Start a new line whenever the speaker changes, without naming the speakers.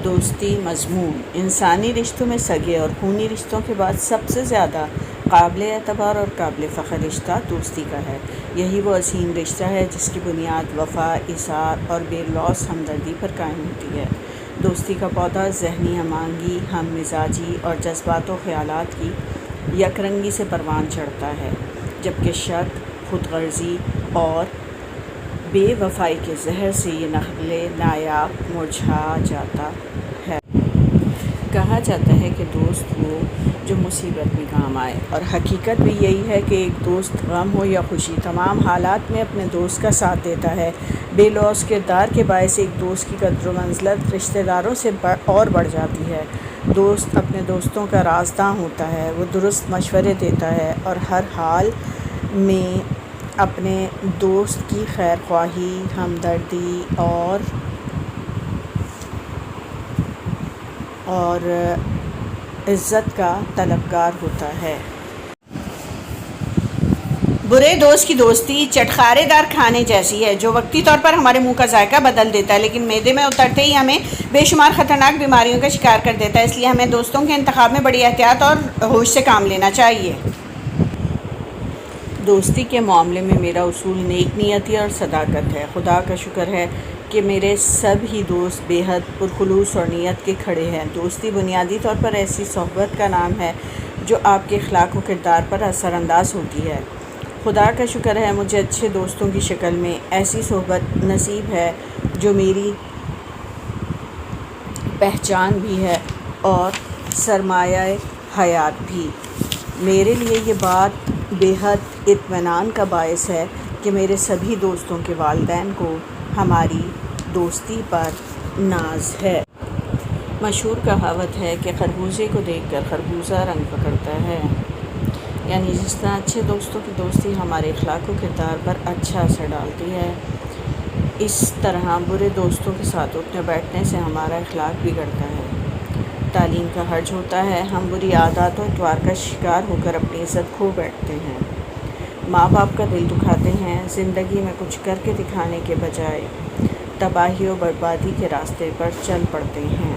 دوستی مضمون انسانی رشتوں میں سگے اور خونی رشتوں کے بعد سب سے زیادہ قابل اعتبار اور قابل فخر رشتہ دوستی کا ہے۔ یہی وہ عظیم رشتہ ہے جس کی بنیاد وفا، ایثار اور بے لوث ہمدردی پر قائم ہوتی ہے۔ دوستی کا پودا ذہنی ہم آہنگی، ہم مزاجی اور جذبات و خیالات کی یک رنگی سے پروان چڑھتا ہے، جبکہ شک، خود غرضی اور بے وفائی کے زہر سے یہ نخل نایاب مرجھا جاتا ہے۔ کہا جاتا ہے کہ دوست وہ جو مصیبت میں کام آئے، اور حقیقت بھی یہی ہے کہ ایک دوست غم ہو یا خوشی تمام حالات میں اپنے دوست کا ساتھ دیتا ہے۔ بے لوث کردار کے باعث ایک دوست کی قدر و منزلت رشتہ داروں سے اور بڑھ جاتی ہے۔ دوست اپنے دوستوں کا رازداں ہوتا ہے، وہ درست مشورے دیتا ہے اور ہر حال میں اپنے دوست کی خیر خواہی، ہمدردی اور عزت کا طلبگار ہوتا ہے۔ برے دوست کی دوستی چٹخارے دار کھانے جیسی ہے، جو وقتی طور پر ہمارے منہ کا ذائقہ بدل دیتا ہے، لیکن معدے میں اترتے ہی ہمیں بے شمار خطرناک بیماریوں کا شکار کر دیتا ہے۔ اس لیے ہمیں دوستوں کے انتخاب میں بڑی احتیاط اور ہوش سے کام لینا چاہیے۔ دوستی کے معاملے میں میرا اصول نیک نیتی اور صداقت ہے۔ خدا کا شکر ہے کہ میرے سب ہی دوست بے حد پرخلوص اور نیت کے کھڑے ہیں۔ دوستی بنیادی طور پر ایسی صحبت کا نام ہے جو آپ کے اخلاق و کردار پر اثر انداز ہوتی ہے۔ خدا کا شکر ہے مجھے اچھے دوستوں کی شکل میں ایسی صحبت نصیب ہے جو میری پہچان بھی ہے اور سرمایہ حیات بھی۔ میرے لیے یہ بات بے حد اطمینان کا باعث ہے کہ میرے سبھی دوستوں کے والدین کو ہماری دوستی پر ناز ہے۔ مشہور کہاوت ہے کہ خربوزے کو دیکھ کر خربوزہ رنگ پکڑتا ہے، یعنی جس طرح اچھے دوستوں کی دوستی ہمارے اخلاق و کردار پر اچھا اثر ڈالتی ہے، اس طرح برے دوستوں کے ساتھ اٹھنے بیٹھنے سے ہمارا اخلاق بگڑتا ہے، تعلیم کا حرج ہوتا ہے، ہم بری عادات و اطوار کا شکار ہو کر اپنی عزت کھو بیٹھتے ہیں، ماں باپ کا دل دکھاتے ہیں، زندگی میں کچھ کر کے دکھانے کے بجائے تباہی و بربادی کے راستے پر چل پڑتے ہیں۔